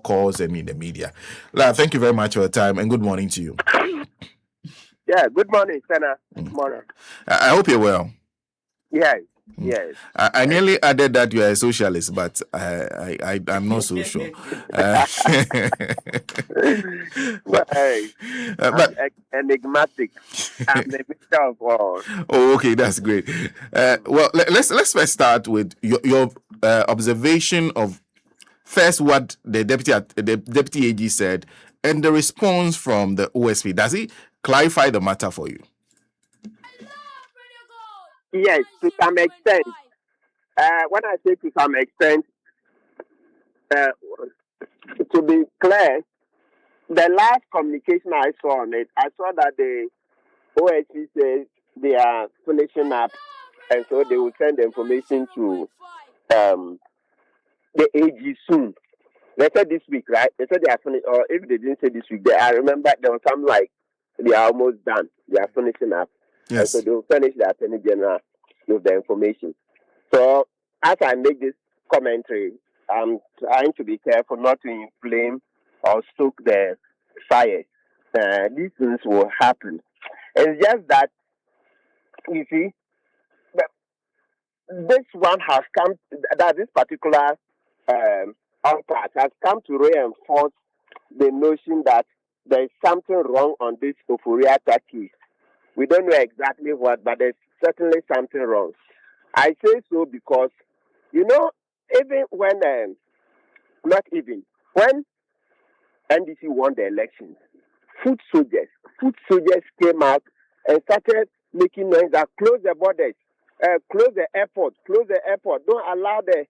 calls and in the media. Thank you very much for your time and good morning to you. Yeah, good morning, Senna. Morning. I hope you're well. Yes. Yes. I nearly added that you are a socialist, but I'm not so sure. But enigmatic. I'm the mixture of all. Oh, okay, that's great. Well, let's first start with your observation of first what the deputy AG said and the response from the OSP. Does he clarify the matter for you? Yes, to some extent. When I say to some extent, to be clear, the last communication I saw on it, I saw that the OSP says they are finishing up, and so they will send the information to the AG soon. They said this week, right? They said they are finished, or if they didn't say this week, I remember there was something like they are almost done. They are finishing up. Yes. And so they will furnish the Attorney General with the information. So as I make this commentary, I'm trying to be careful not to inflame or stoke the fire. These things will happen. It's just that, you see, this one has come, that this particular impact has come to reinforce the notion that there is something wrong on this Ofori Atta case. We don't know exactly what, but there's certainly something wrong. I say so because, even when, when NDC won the elections, foot soldiers came out and started making noise that close the borders, close the airport, don't allow the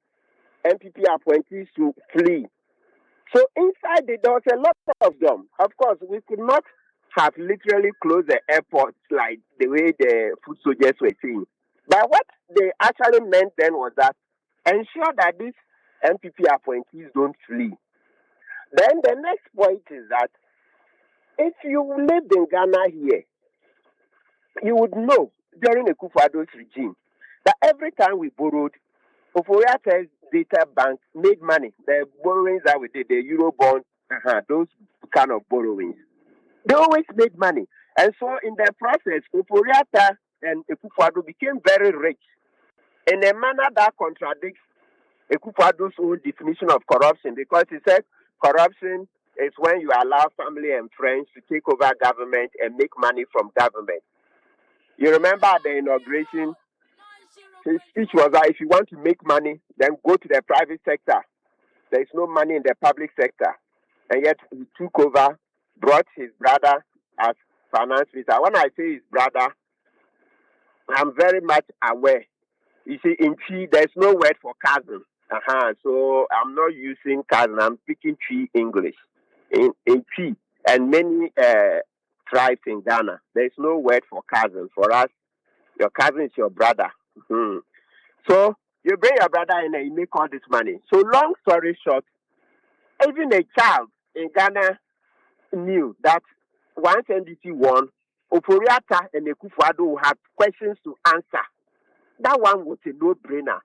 MPP appointees to flee. So inside there was a lot of them. Of course, we could not have literally closed the airport like the way the foot soldiers were saying. But what they actually meant then was that ensure that these MPP appointees don't flee. Then the next point is that if you lived in Ghana here, you would know during the Kufuor's regime that every time we borrowed, Ofori Atta's data bank made money. The borrowings that we did, the Eurobond, those kind of borrowings, they always made money. And so in the process, Ofori Atta and Kufuor became very rich in a manner that contradicts Kufuor's own definition of corruption, because he said corruption is when you allow family and friends to take over government and make money from government. You remember at the inauguration, his speech was that if you want to make money, then go to the private sector. There is no money in the public sector. And yet he took over, brought his brother as finance minister. When I say his brother, I'm very much aware. You see, in Chi, there's no word for cousin. So I'm not using cousin. I'm speaking Chi English. In Chi and many tribes in Ghana, there's no word for cousin. For us, your cousin is your brother. So you bring your brother in and you make all this money. So long story short, even a child in Ghana knew that once NDC won, Ofori Atta and Kufuor will have questions to answer. That one was a no-brainer.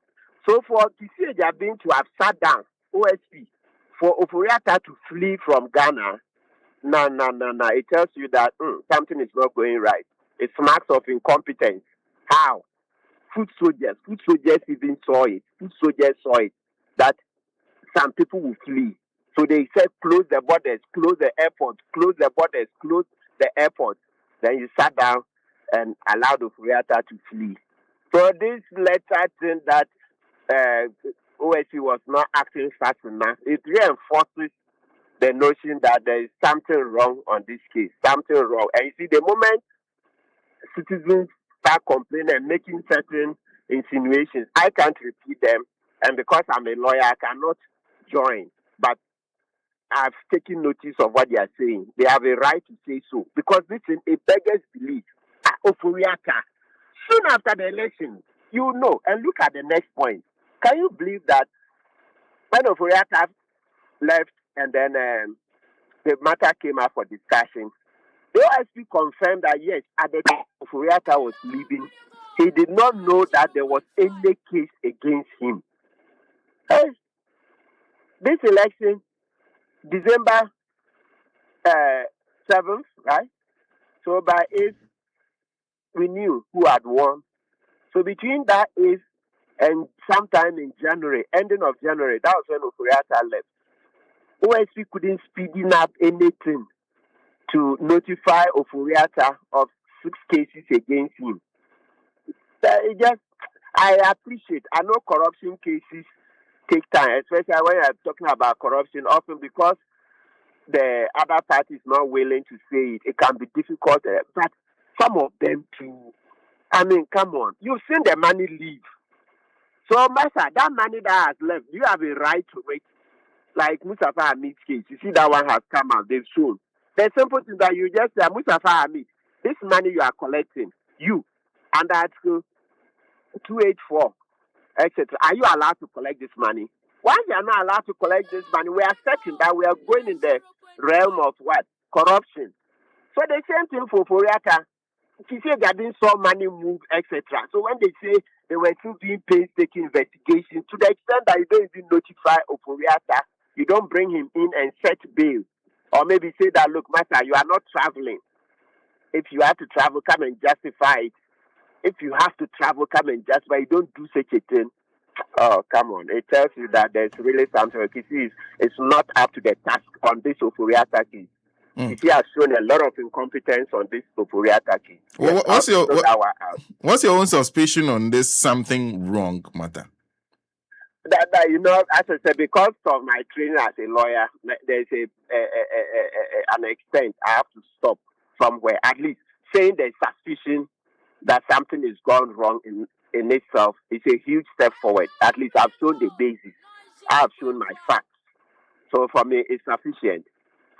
So for Kissi Adjabeng to have sat down, OSP, for Ofori Atta to flee from Ghana, no. It tells you that something is not going right. It smacks of incompetence. How? Foot soldiers even saw it. Foot soldiers saw it, that some people will flee. So they said, close the borders, close the airport, close the borders, close the airport. Then you sat down and allowed Ofori Atta to flee. So this letter thing that OSC was not acting fast enough, it reinforces the notion that there is something wrong on this case, something wrong. And you see, the moment citizens start complaining and making certain insinuations, I can't repeat them, and because I'm a lawyer, I cannot join. But I've taken notice of what they are saying. They have a right to say so, because this is a beggar's belief. Ofori Atta, soon after the election, you know, and look at the next point. Can you believe that when Ofori Atta left and then the matter came up for discussion, the OSP confirmed that yes, at the time Ofori Atta was leaving, he did not know that there was any case against him. Hey, this election, December 7th, right? So by 8th, we knew who had won. So between that 8th and sometime in January, ending of January, that was when Ofori Atta left. OSP couldn't speeding up anything to notify Ofori Atta of 6 cases against him. I appreciate. I know corruption cases take time, especially when you're talking about corruption, often because the other party is not willing to say it. It can be difficult, but some of them too. I mean, come on. You've seen the money leave. So, Master, that money that has left, you have a right to it. Like Mustafa Hamid's case, you see that one has come out, they've shown. The simple thing that you just say, Mustafa Hamid, this money you are collecting, you, under Article 284, etc., are you allowed to collect this money? Once you are not allowed to collect this money, we are certain that we are going in the realm of what? Corruption. So the same thing for Ofori Atta. She said they didn't saw money move, etc. So when they say they were still doing painstaking investigation, to the extent that you don't even notify Ofori Atta, you don't bring him in and set bail. Or maybe say that, look, Master, you are not traveling. If you have to travel, come and justify it. If you have to travel, come and justify it. You don't do such a thing. Oh, come on. It tells you that there's really something. Kissi is not up to the task on this Ofori Atta case. Kissi has shown a lot of incompetence on this Ofori Atta case. Yes, what's your own suspicion on this something wrong matter? That you know, as I said, because of my training as a lawyer, there's an extent I have to stop somewhere. At least saying there's suspicion that something is gone wrong in itself is a huge step forward. At least I've shown the basis. I've shown my facts. So for me, it's sufficient.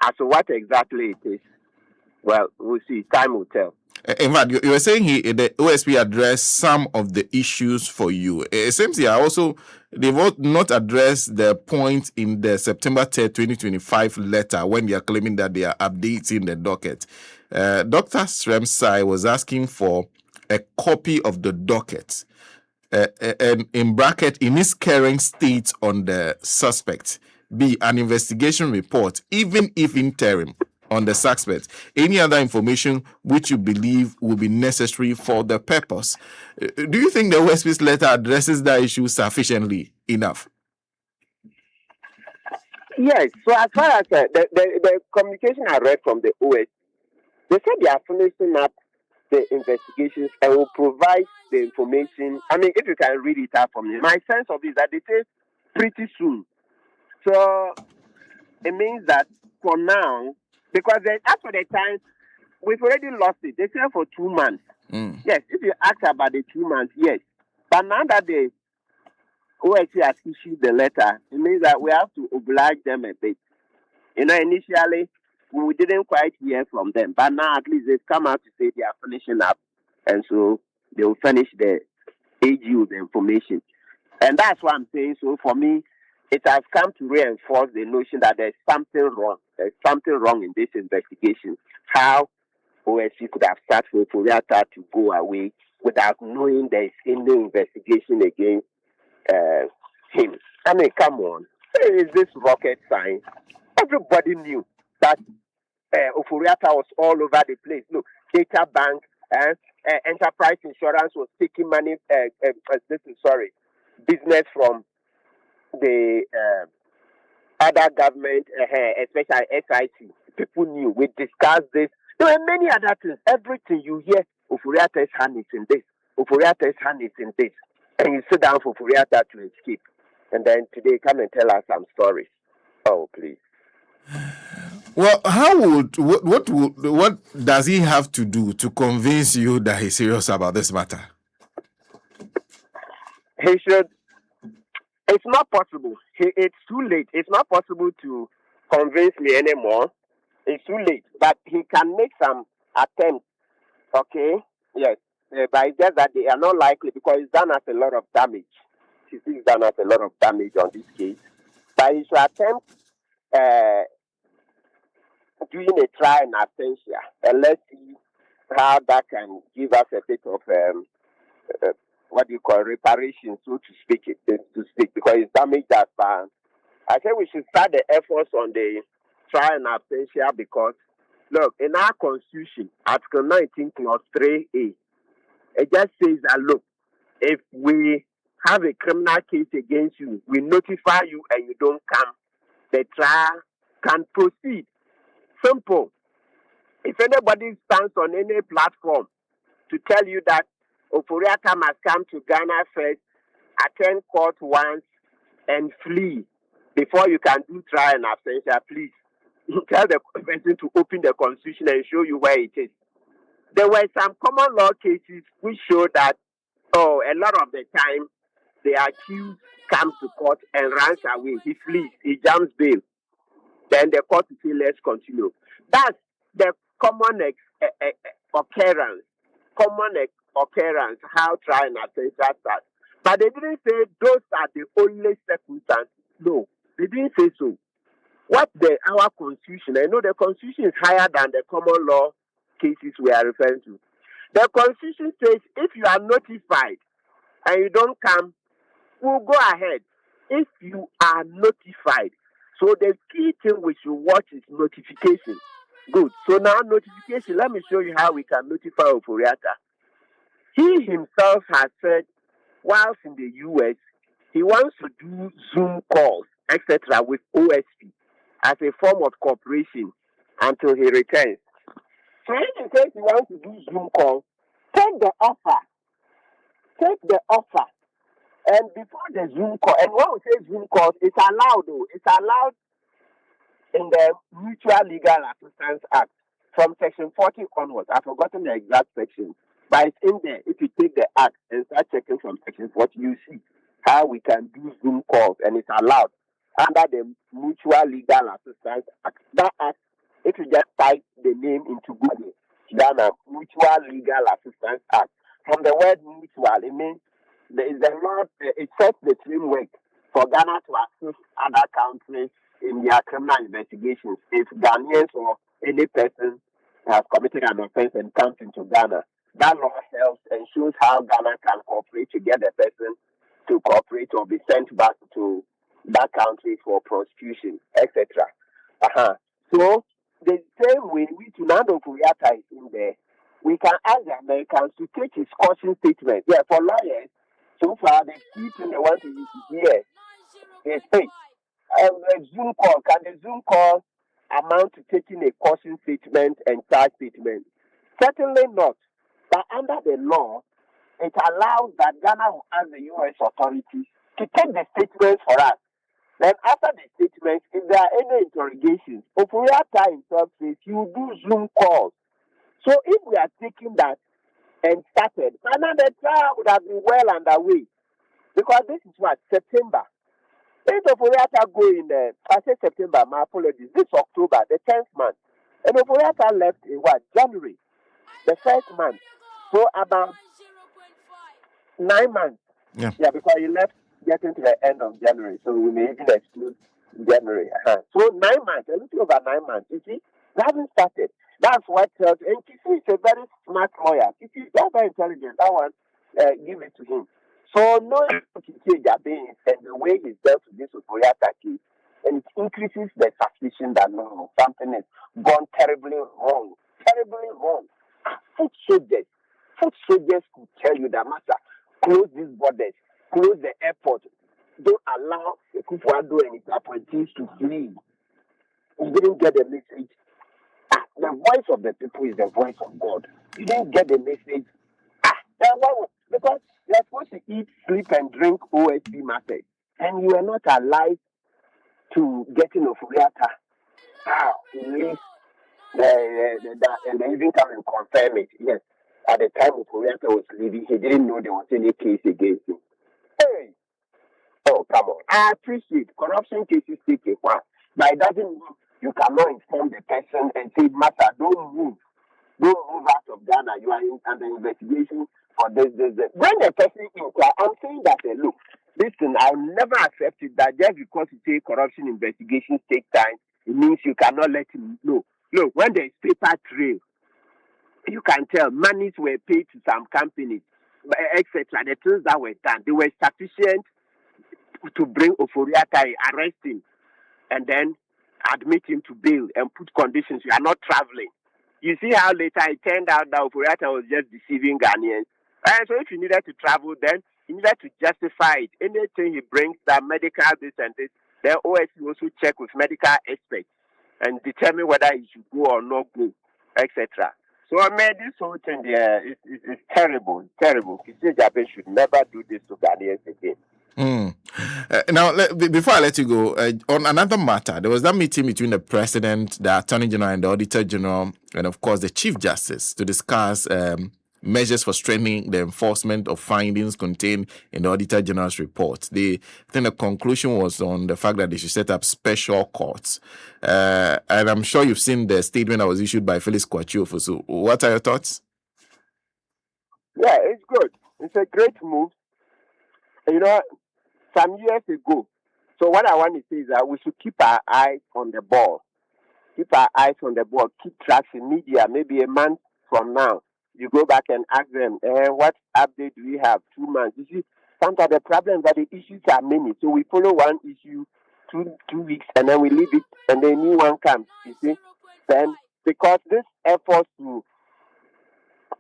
As to what exactly it is, well, we'll see. Time will tell. In fact, you were saying the OSP addressed some of the issues for you. It seems here also they've not addressed the point in the September 3rd, 2025 letter when they are claiming that they are updating the docket. Dr. Sremsai was asking for a copy of the docket and in bracket, in its current state on the suspect, be an investigation report, even if interim, on the suspect, any other information which you believe will be necessary for the purpose. Do you think the OSP's letter addresses that issue sufficiently enough? Yes. So as far as the communication I read from the OSP, they said they are finishing up the investigations and will provide the information. I mean, if you can read it out for me. My sense of it is that they say pretty soon. So it means that for now, because as for the time, we've already lost it. They said for 2 months. Yes, if you ask about the 2 months, yes. But now that the OSC has issued the letter, it means that we have to oblige them a bit. You know, initially, we didn't quite hear from them. But now at least they've come out to say they are finishing up. And so they will finish the AG with the information. And that's what I'm saying. So for me, it has come to reinforce the notion that there's something wrong. There's something wrong in this investigation. How OSC could have started for Ofori Atta to go away without knowing there's any investigation against him. I mean, come on. Is this rocket science? Everybody knew that Ofori Atta was all over the place. Look, Data Bank, Enterprise Insurance was taking money, business from the other government, especially SIT. People knew. We discussed this. There were many other things. Everything you hear, Ofori Atta's hand is in this. Ofori Atta's hand is in this. And you sit down for Ofori Atta to escape. And then today, come and tell us some stories. Oh, please. Well, what does he have to do to convince you that he's serious about this matter? He should. It's not possible. It's too late. It's not possible to convince me anymore. It's too late. But he can make some attempts. Okay? Yes. But it's just that they are not likely because it's done us a lot of damage. It's done us a lot of damage on this case. But he should attempt doing a trial in absentia. And let's see how that can give us a bit of reparation, so to speak, because it's damage that I think we should start the efforts on the trial and absentia because, look, in our constitution, Article 19, Clause 3A, it just says that, look, if we have a criminal case against you, we notify you and you don't come, the trial can proceed. Simple. If anybody stands on any platform to tell you that Ofori Atta must come to Ghana first, attend court once, and flee before you can do trial and absentia, please tell the person to open the constitution and show you where it is. There were some common law cases which show that, a lot of the time, the accused comes to court and runs away. He flees, he jumps bail. Then the court will say, let's continue. That's the common occurrence, how trial and absentia starts. But they didn't say those are the only circumstances. No, they didn't say so. What our constitution, I know the constitution is higher than the common law cases we are referring to. The constitution says if you are notified and you don't come, we'll go ahead. If you are notified. So the key thing we should watch is notification. Good. So now notification, let me show you how we can notify Ofori Atta. He himself has said, whilst in the US, he wants to do Zoom calls, etc., with OSP as a form of cooperation until he returns. So if he says he wants to do Zoom calls, take the offer. And before the Zoom call, and when we say Zoom calls, it's allowed though. It's allowed in the Mutual Legal Assistance Act from Section 40 onwards. I've forgotten the exact section, but it's in there. If you take the act and start checking from Section 40, you see how we can do Zoom calls, and it's allowed under the Mutual Legal Assistance Act. That act, if you just type the name into Google, Ghana Mutual Legal Assistance Act. From the word mutual, it means there is a law. It sets the framework for Ghana to assist other countries in their criminal investigations if Ghanaians or any person has committed an offense and comes into Ghana. That law helps and shows how Ghana can cooperate to get the person to cooperate or be sent back to that country for prosecution, etc. So the same way we Tunando Ofori Atta is in there, we can ask the Americans to take his caution statement. Yeah, for lawyers, so far the key thing they want to hear is, hey, a Zoom call. Can the Zoom call amount to taking a caution statement and charge statement? Certainly not. But under the law, it allows that Ghana will ask the U.S. authorities to take the statements for us. Then after the statements, if there are any interrogations, Ofori Atta himself says he will do Zoom calls. So if we are taking that and started, another trial would have been well underway. Because this is what? September. If Ofori Atta go in, I said September, my apologies, this October, the 10th month. And Ofori Atta left in what? January, the first month. So about 9 months. Yeah, because he left getting to the end of January. So we may even exclude January. So 9 months, a little over 9 months. You see, they haven't started. That's what tells you. And Kissi is a very smart lawyer. Kissi is very intelligent. That one, give it to him. So knowing Kissi Adjabeng and the way he's dealt with this Ofori Atta case, and it increases the suspicion that no, something is gone terribly wrong. Terribly wrong. Foot soldiers could tell you that, master, close these borders, close the airport, don't allow the Kufuor and his appointees to flee. You didn't get the message. The voice of the people is the voice of God. You didn't get the message. Because you're supposed to eat, sleep, and drink OSP matters, and you are not alive to getting Ofori Atta. He leaves and they even come and confirm it. Yes, at the time Ofori Atta was leaving, he didn't know there was any case against him. Hey, oh come on! I appreciate corruption cases take a while, but it doesn't mean you cannot inform the person and say, "Matter, don't move out of Ghana. You are under investigation for this. When the person inquires, I'm saying that look, listen, I'll never accept it that just because you say corruption investigations take time, it means you cannot let him know. Look, when there is paper trail, you can tell monies were paid to some companies, etc. The things that were done, they were sufficient to bring Ofori Atta, arrest him, and then admit him to bail and put conditions. You are not traveling. You see how later it turned out that Ofori Atta was just deceiving Ghanaians. And so if you needed to travel, then he needed to justify it. Anything he brings, that medical this and this, then OSC also check with medical experts and determine whether he should go or not go, etc. So I mean, this whole thing there is terrible, terrible. Kissi Adjabeng should never do this to Ghanaians again. Now, before I let you go, on another matter, there was that meeting between the President, the Attorney General, and the Auditor General, and of course the Chief Justice to discuss measures for strengthening the enforcement of findings contained in the Auditor General's report. I think the conclusion was on the fact that they should set up special courts. And I'm sure you've seen the statement that was issued by Felix Kwachiofu. So what are your thoughts? Yeah, it's good. It's a great move. You know, some years ago. So what I want to say is that we should keep our eyes on the ball. Keep our eyes on the ball. Keep tracks in media. Maybe a month from now, you go back and ask them, what update do we have? 2 months. You see, sometimes the problem that the issues are many. So we follow one issue 2 weeks and then we leave it and then a new one comes. You see, then because this effort to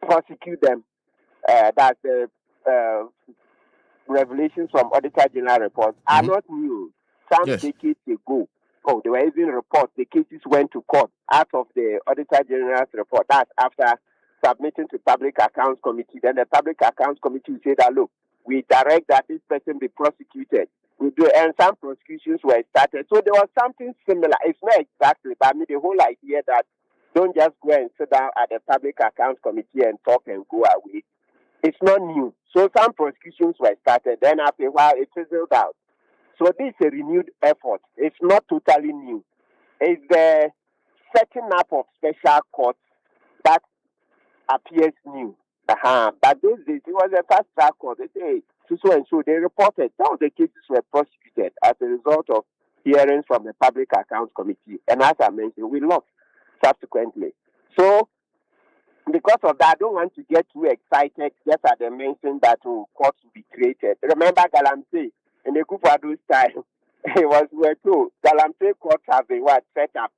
prosecute them, that's the revelations from Auditor General reports are not new. Some decades ago, there were even reports. The cases went to court out of the Auditor General's report. That's after submitting to Public Accounts Committee. Then the Public Accounts Committee will say that, look, we direct that this person be prosecuted. We do, and some prosecutions were started. So there was something similar. It's not exactly, but I mean the whole idea that don't just go and sit down at the Public Accounts Committee and talk and go away. It's not new. So some prosecutions were started. Then after a while, it fizzled out. So this is a renewed effort. It's not totally new. It's the setting up of special courts that appears new. But those days, it was a fast track court. They say, so and so, they reported. Some of the cases were prosecuted as a result of hearings from the Public Accounts Committee. And as I mentioned, we lost subsequently. So, because of that, I don't want to get too excited just at the mention that courts will be created. Remember Galamsey, in the Kufadu's time, we were told Galamsey courts have been set up.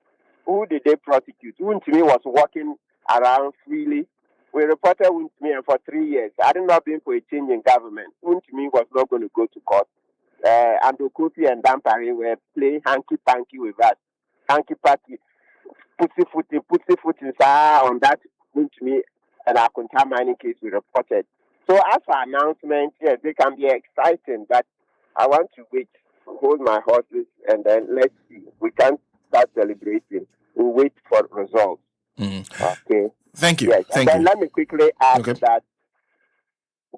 Who did they prosecute? Untimi was walking around freely. We reported Untimi for 3 years. Had it not been for a change in government, Untimi was not going to go to court. And Kofi and Dampari were playing hanky-panky with us. Hanky-panky, putty-footing on that Untimi and our Kunta mining case we reported. So as for announcements, yes, they can be exciting, but I want to wait, hold my horses, and then let's see. We can't start celebrating. We'll wait for results. Okay. Thank you. Yes. Thank and then you. let me quickly add that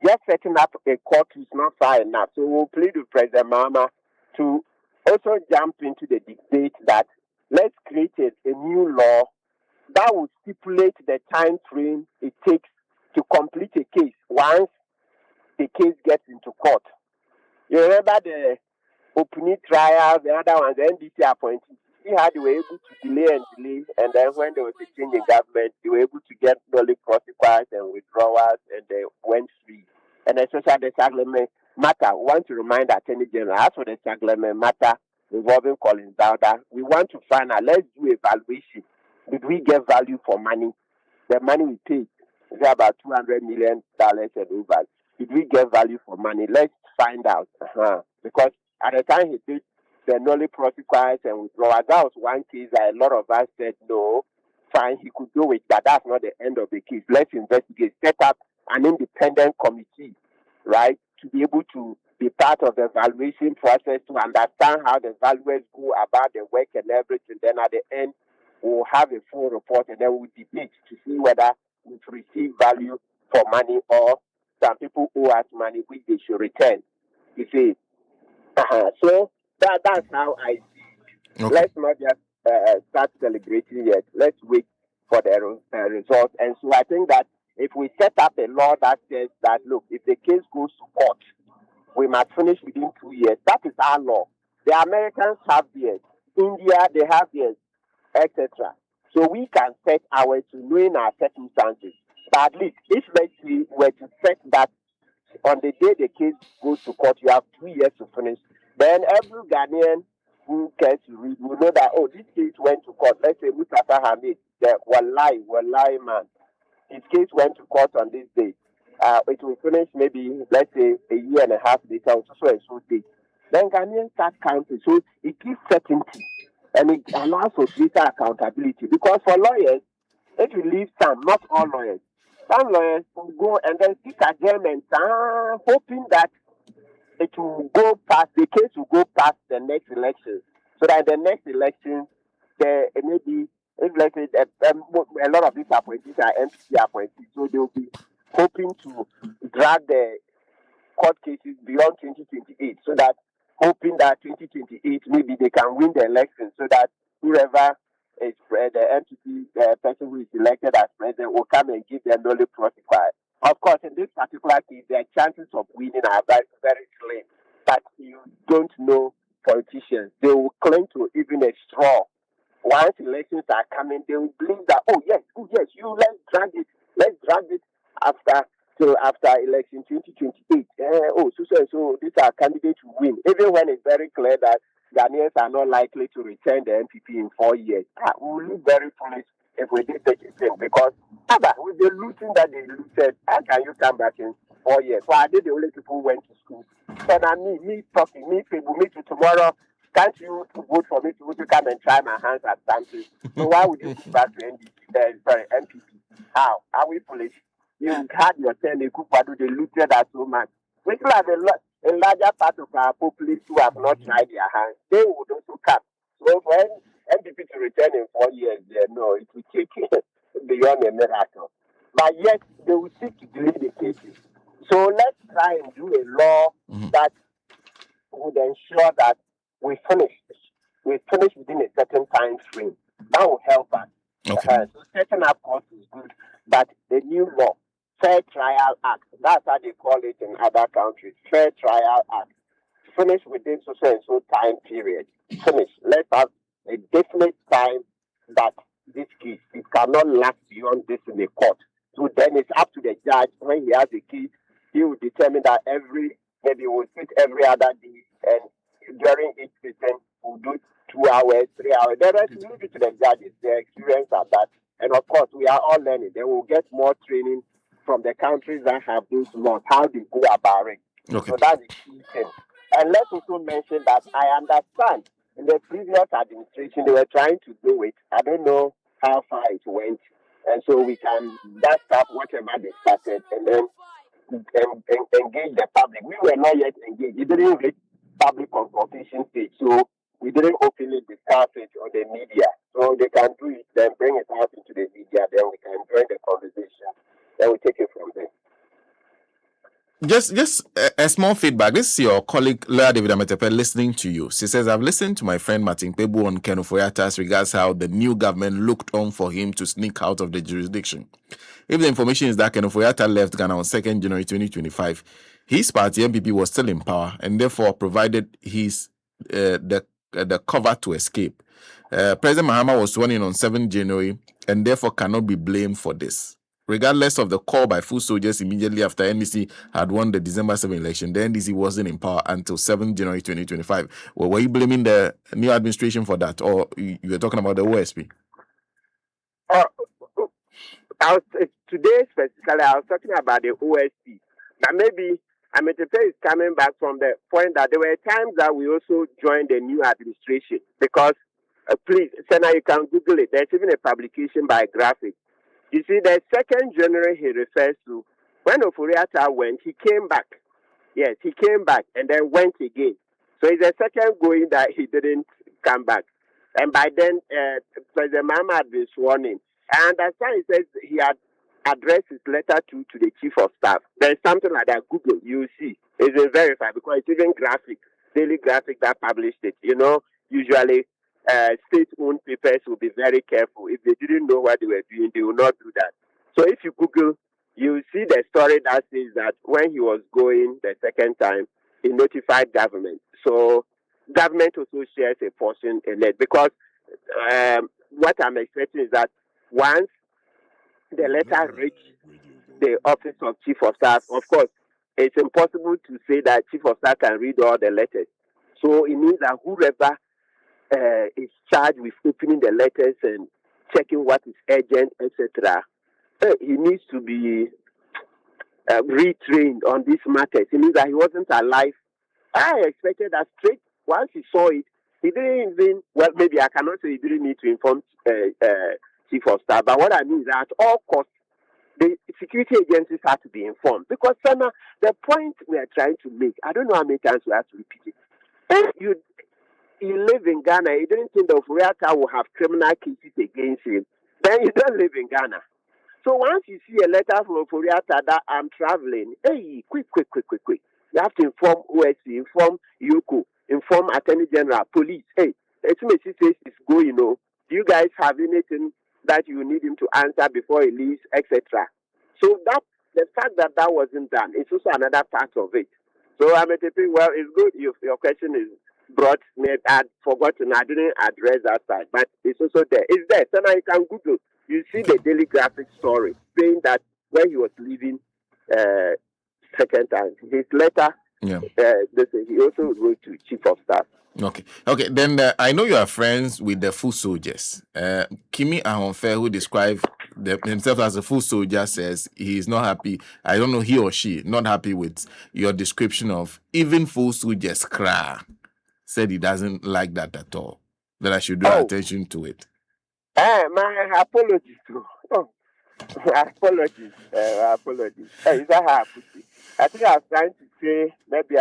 just setting up a court is not far enough. So we'll plead with President Mahama to also jump into the debate that let's create a new law that will stipulate the time frame it takes to complete a case once the case gets into court. You remember the opening trial, the other one, the NDC appointee. See how they were able to delay, and then when there was a change in government, they were able to get nolly prosecutors and withdrawals, and they went free. And especially the Sagleme matter, we want to remind the Attorney General, as for the Sagleme matter involving Collins Dowda, we want to find out, let's do evaluation. Did we get value for money? The money we paid is about $200 million and over. Did we get value for money? Let's find out. Because at the time he did the nolly prosecutors and withdrawals, that was one case that a lot of us said, no, fine, he could do it, but that's not the end of the case. Let's investigate. Set up an independent committee, right, to be able to be part of the evaluation process, to understand how the valuers go about the work and everything. Then at the end, we'll have a full report and then we'll debate to see whether we've received value for money or some people owe us money which they should return. You see. So that's how I see it. Okay. Let's not just start celebrating yet. Let's wait for the results. And so I think that if we set up a law that says that, look, if the case goes to court, we must finish within 2 years. That is our law. The Americans have theirs. India, they have theirs, etc. So we can set ours to knowing our circumstances. But at least, if let's say we were to set that on the day the case goes to court, you have 2 years to finish. Then every Ghanaian who cares to read will know that, oh, this case went to court. Let's say Mustafa Hamid, the Wallahi man. His case went to court on this day. It will finish maybe, let's say, a year and a half later, so and so date. Then Ghanaians start counting. So it gives certainty and it allows for greater accountability. Because for lawyers, if you leave some, not all lawyers, some lawyers will go and then seek adjournment, hoping that it will go past, the case will go past the next election. So that the next election, there may be, if let's say a lot of these appointees are MPC appointees, so they will be hoping to drag the court cases beyond 2028, so that hoping that 2028 maybe they can win the election, so that whoever is the MPC person who is elected as president will come and give them nollie prosequi. Of course, in this particular case, their chances of winning are very, very slim. But you don't know politicians. They will cling to even a straw. Once elections are coming, they will believe that, oh yes, let's drag it after election 2028. So these are candidates to win. Even when it's very clear that Ghanaians are not likely to return the NPP in 4 years. We will look very foolish if we did such a thing, because with the looting that they looted, how can you come back in 4 years? Why are they the only people who went to school? So now me talking, me people, me to tomorrow, can't you vote for me to come and try my hands at something? So why would you go back to NPP? How? Are we foolish? You had your turn, they looted us so much. We still have a larger part of our populace who have not tried their hands. They would also come. So when NPP to return in 4 years, no, it will take beyond a miracle. But yet, they will seek to delay the cases. So let's try and do a law that would ensure that we finish within a certain time frame. That will help us. Okay. So setting up courts is good, but the new law, Fair Trial Act, that's how they call it in other countries, Fair Trial Act, finish within so and so time period. Finish. Let's have a definite time that this case, it cannot last beyond this in the court. So then it's up to the judge. When he has the case, he will determine that maybe we'll sit every other day, and during each session we'll do 2 hours, 3 hours. The rest will leave it to the judges, their experience at that. And of course, we are all learning. They will get more training from the countries that have those laws, how they go about it. Okay. So that's the key thing. And let's also mention that I understand in the previous administration they were trying to do it. I don't know how far it went. And so we can dust up whatever they started and then engage the public. We were not yet engaged. It didn't reach public consultation stage. So we didn't openly discuss it on the media. So they can do it, then bring it out into the media, then we can join the conversation. Then we take it from there. Just a small feedback. This is your colleague Lawyer David Ametepe listening to you. She says, I've listened to my friend Martin Kpebu on Ofori Atta as regards how the new government looked on for him to sneak out of the jurisdiction. If the information is that Ofori Atta left Ghana on 2nd January 2025, his party MPP was still in power and therefore provided his the cover to escape. President Mahama was sworn in on 7th January and therefore cannot be blamed for this. Regardless of the call by foot soldiers immediately after NDC had won the December 7 election, the NDC wasn't in power until 7th January 2025. Well, were you blaming the new administration for that, or you were talking about the OSP? Today specifically, I was talking about the OSP. But maybe Ametepe is coming back from the point that there were times that we also joined the new administration. Because, please, Senna, you can Google it. There's even a publication by Graphic. You see, the 2nd January he refers to, when Ofori Atta went, he came back. Yes, he came back and then went again. So it's the second going that he didn't come back. And by then, President Mahama had been sworn in. And that's why he says he had addressed his letter to the Chief of Staff. There's something like that. Google, you'll see. It's been verified because it's even Graphic, Daily Graphic that published it. You know, usually state-owned papers will be very careful. If they didn't know what they were doing, they will not do that. So if you Google, you see the story that says that when he was going the second time, he notified government. So government also shares a portion in it, because what I'm expecting is that once the letter reached the office of Chief of Staff, of course, it's impossible to say that Chief of Staff can read all the letters. So it means that whoever is charged with opening the letters and checking what is urgent, etc. He needs to be retrained on these matters. It means that he wasn't alive. I expected that straight once he saw it, he didn't even, well, maybe I cannot say he didn't need to inform Chief of Staff, but what I mean is that at all costs, the security agencies have to be informed. Because, Sana, the point we are trying to make, I don't know how many times we have to repeat it. If you live in Ghana, you didn't think the Ofori Atta will have criminal cases against him, then you don't live in Ghana. So once you see a letter from Ofori Atta that I'm traveling, hey, quick. You have to inform OSC, inform Yoko, inform Attorney General, police. Hey, SMC says it's going, do you guys have anything that you need him to answer before he leaves, etc. So that the fact that wasn't done is also another part of it. So I'm thinking, well, it's good if your question is brought. I'd forgotten, I didn't address that side, but it's also there. It's there. So now you can Google. You see the Daily Graphic story saying that when he was leaving second time, his letter, he also wrote to Chief of Staff. Okay. Then I know you are friends with the foot soldiers. Kimi Ahonfe, who described himself as a foot soldier, says he is not happy. I don't know, he or she, not happy with your description of even foot soldiers cry. Said he doesn't like that at all. That I should draw attention to it. My apologies too. Apologies. Is that how I put it? I think I was trying to say maybe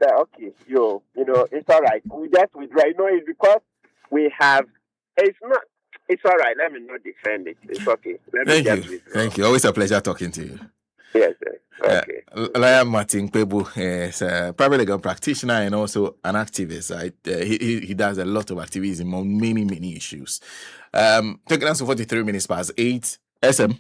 okay, it's all right. We just withdraw. It's because we have. It's not. It's all right. Let me not defend it. It's okay. Thank you. Always a pleasure talking to you. Yes, sir. Okay. Lawyer Martin Kpebu is a private legal practitioner and also an activist. He does a lot of activism on many issues. Taking us to 43 minutes past 8 SM.